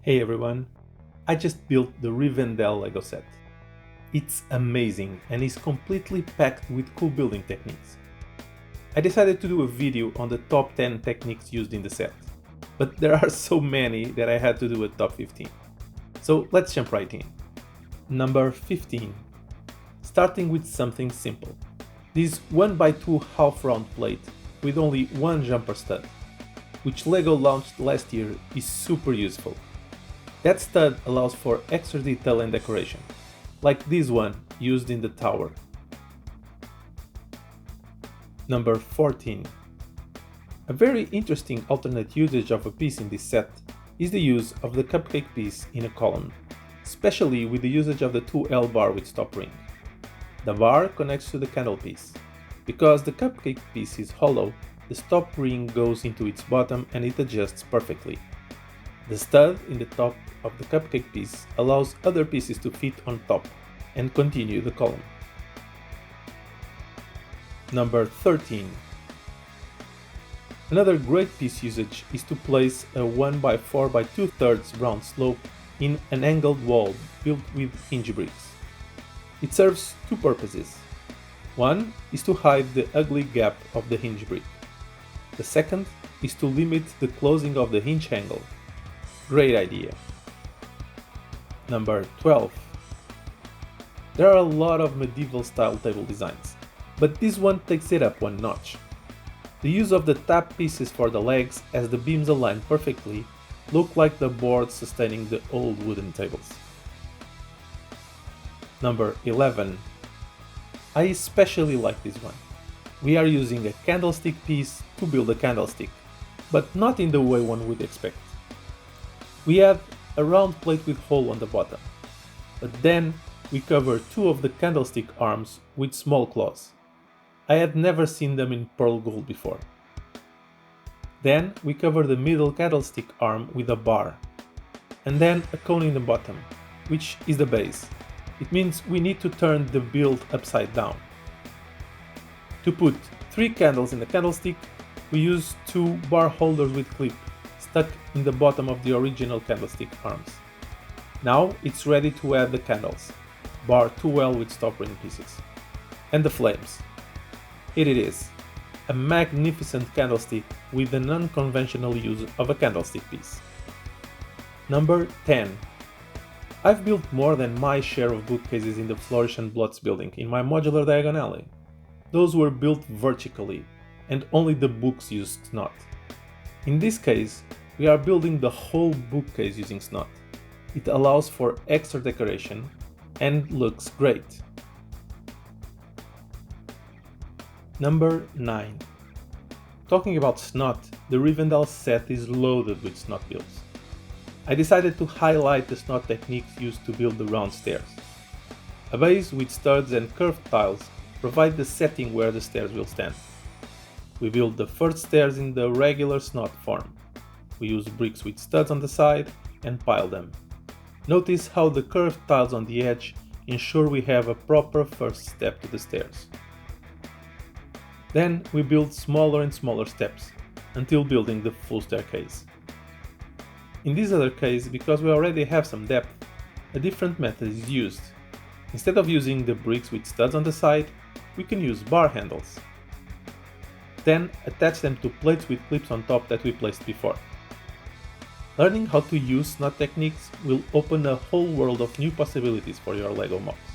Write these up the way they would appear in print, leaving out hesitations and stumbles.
Hey everyone, I just built the Rivendell Lego set. It's amazing and is completely packed with cool building techniques. I decided to do a video on the top 10 techniques used in the set, but there are so many that I had to do a top 15. So let's jump right in. Number 15. Starting with something simple. This 1x2 half round plate with only one jumper stud, which LEGO launched last year, is super useful. That stud allows for extra detail and decoration, like this one used in the tower. Number 14. A very interesting alternate usage of a piece in this set is the use of the cupcake piece in a column, especially with the usage of the 2L bar with stop ring. The bar connects to the candle piece. Because the cupcake piece is hollow, the stop ring goes into its bottom and it adjusts perfectly. The stud in the top of the cupcake piece allows other pieces to fit on top and continue the column. Number 13. Another great piece usage is to place a 1x4 by 2/3 round slope in an angled wall built with hinge bricks. It serves two purposes. One is to hide the ugly gap of the hinge brick. The second is to limit the closing of the hinge angle. Great idea. Number 12. There are a lot of medieval style table designs, but this one takes it up one notch. The use of the tap pieces for the legs as the beams align perfectly look like the boards sustaining the old wooden tables. Number 11. I especially like this one. We are using a candlestick piece to build a candlestick, but not in the way one would expect. We have a round plate with hole on the bottom, but then we cover two of the candlestick arms with small claws. I had never seen them in pearl gold before. Then we cover the middle candlestick arm with a bar, and then a cone in the bottom, which is the base. It means we need to turn the build upside down. To put 3 candles in the candlestick, we use 2 bar holders with clip stuck in the bottom of the original candlestick arms. Now it's ready to add the candles, bar 2L with stop ring pieces, and the flames. Here it is, a magnificent candlestick with an unconventional use of a candlestick piece. Number 10. I've built more than my share of bookcases in the Flourish and Blots building in my modular diagonally. Those were built vertically, and only the books used SNOT. In this case, we are building the whole bookcase using SNOT. It allows for extra decoration and looks great. Number 9. Talking about SNOT, the Rivendell set is loaded with SNOT builds. I decided to highlight the SNOT techniques used to build the round stairs. A base with studs and curved tiles provide the setting where the stairs will stand. We build the first stairs in the regular SNOT form. We use bricks with studs on the side and pile them. Notice how the curved tiles on the edge ensure we have a proper first step to the stairs. Then we build smaller and smaller steps until building the full staircase. In this other case, because we already have some depth, a different method is used. Instead of using the bricks with studs on the side, we can use bar handles. Then attach them to plates with clips on top that we placed before. Learning how to use SNOT techniques will open a whole world of new possibilities for your LEGO MOCs.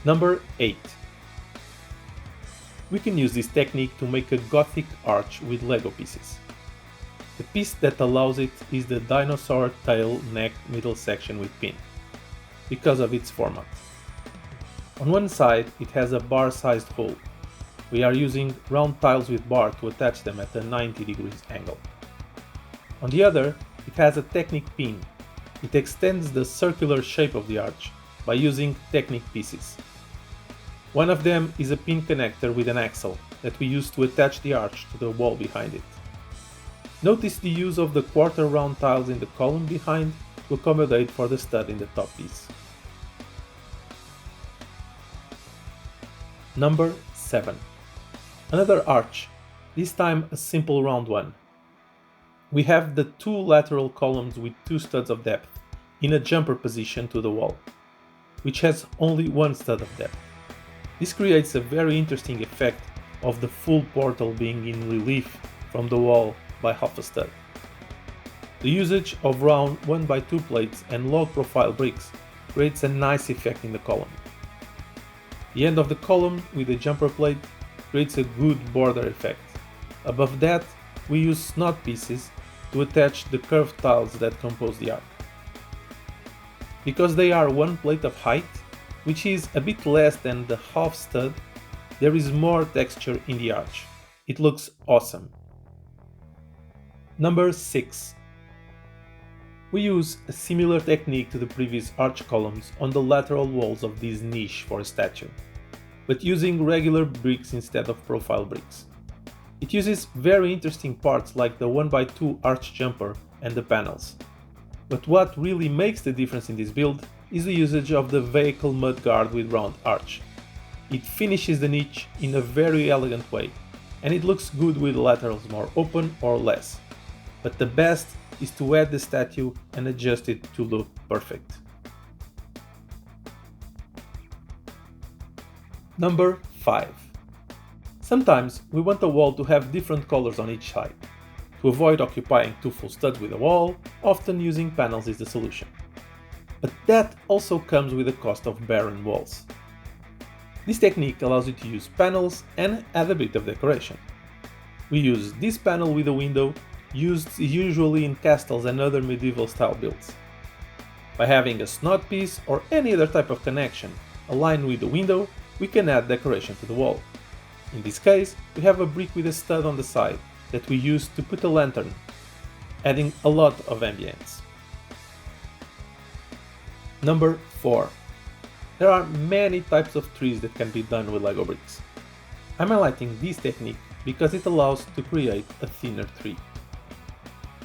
Number 8. We can use this technique to make a Gothic Arch with LEGO pieces. The piece that allows it is the dinosaur tail neck middle section with pin, because of its format. On one side it has a bar-sized hole. We are using round tiles with bar to attach them at a 90 degrees angle. On the other, it has a Technic pin. It extends the circular shape of the arch by using Technic pieces. One of them is a pin connector with an axle that we use to attach the arch to the wall behind it. Notice the use of the quarter round tiles in the column behind to accommodate for the stud in the top piece. Number 7. Another arch, this time a simple round one. We have the two lateral columns with two studs of depth in a jumper position to the wall, which has only one stud of depth. This creates a very interesting effect of the full portal being in relief from the wall by half a stud. The usage of round 1x2 plates and low profile bricks creates a nice effect in the column. The end of the column with the jumper plate creates a good border effect. Above that, we use SNOT pieces to attach the curved tiles that compose the arc. Because they are one plate of height, which is a bit less than the half stud, there is more texture in the arch. It looks awesome. Number 6. We use a similar technique to the previous arch columns on the lateral walls of this niche for a statue, but using regular bricks instead of profile bricks. It uses very interesting parts like the 1x2 arch jumper and the panels. But what really makes the difference in this build is the usage of the vehicle mudguard with round arch. It finishes the niche in a very elegant way, and it looks good with laterals more open or less. But the best is to add the statue and adjust it to look perfect. Number 5. Sometimes we want the wall to have different colors on each side. To avoid occupying two full studs with a wall, often using panels is the solution. But that also comes with the cost of barren walls. This technique allows you to use panels and add a bit of decoration. We use this panel with a window, used usually in castles and other medieval style builds. By having a SNOT piece or any other type of connection aligned with the window, we can add decoration to the wall. In this case, we have a brick with a stud on the side that we use to put a lantern, adding a lot of ambience. Number 4. There are many types of trees that can be done with Lego bricks. I'm highlighting this technique because it allows to create a thinner tree.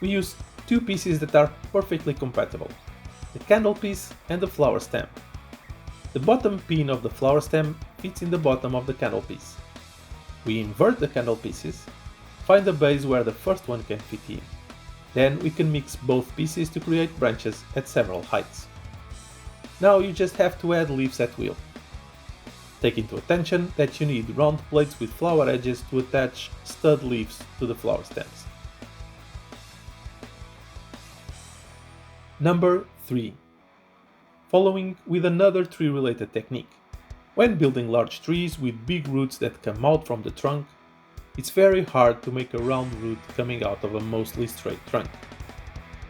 We use two pieces that are perfectly compatible, the candle piece and the flower stem. The bottom pin of the flower stem fits in the bottom of the candle piece. We invert the candle pieces, find a base where the first one can fit in. Then we can mix both pieces to create branches at several heights. Now you just have to add leaves at will. Take into attention that you need round plates with flower edges to attach stud leaves to the flower stems. Number 3. Following with another tree-related technique. When building large trees with big roots that come out from the trunk, it's very hard to make a round root coming out of a mostly straight trunk.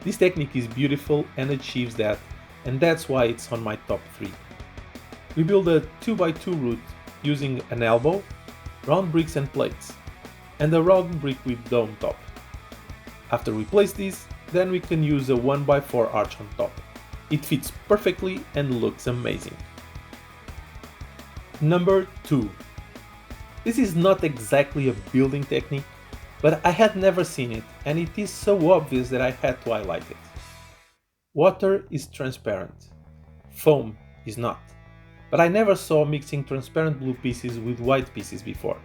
This technique is beautiful and achieves that, and that's why it's on my top 3. We build a 2x2 root using an elbow, round bricks and plates, and a round brick with dome top. After we place these, then we can use a 1x4 arch on top. It fits perfectly and looks amazing. Number 2. This is not exactly a building technique, but I had never seen it and it is so obvious that I had to highlight it. Water is transparent, foam is not, but I never saw mixing transparent blue pieces with white pieces before.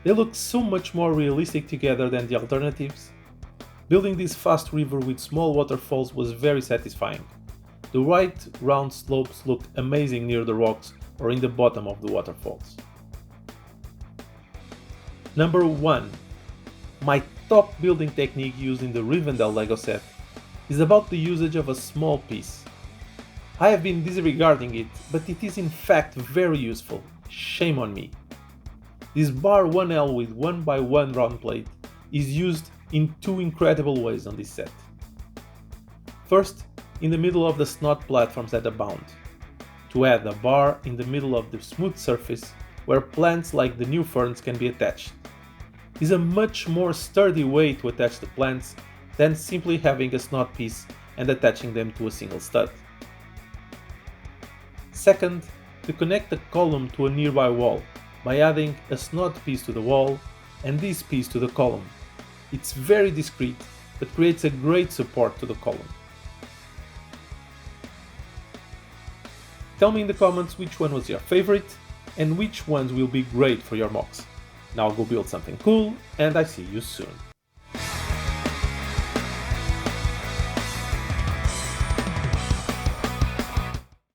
They look so much more realistic together than the alternatives. Building this fast river with small waterfalls was very satisfying. The white round slopes look amazing near the rocks or in the bottom of the waterfalls. Number 1. My top building technique used in the Rivendell Lego set is about the usage of a small piece. I have been disregarding it, but it is in fact very useful. Shame on me. This bar 1L with 1x1 round plate is used in two incredible ways on this set. First, in the middle of the SNOT platforms at a bound, to add a bar in the middle of the smooth surface where plants like the new ferns can be attached. This is a much more sturdy way to attach the plants than simply having a SNOT piece and attaching them to a single stud. Second, to connect the column to a nearby wall by adding a SNOT piece to the wall and this piece to the column. It's very discreet, but creates a great support to the column. Tell me in the comments which one was your favorite and which ones will be great for your MOCs. Now go build something cool, and I see you soon.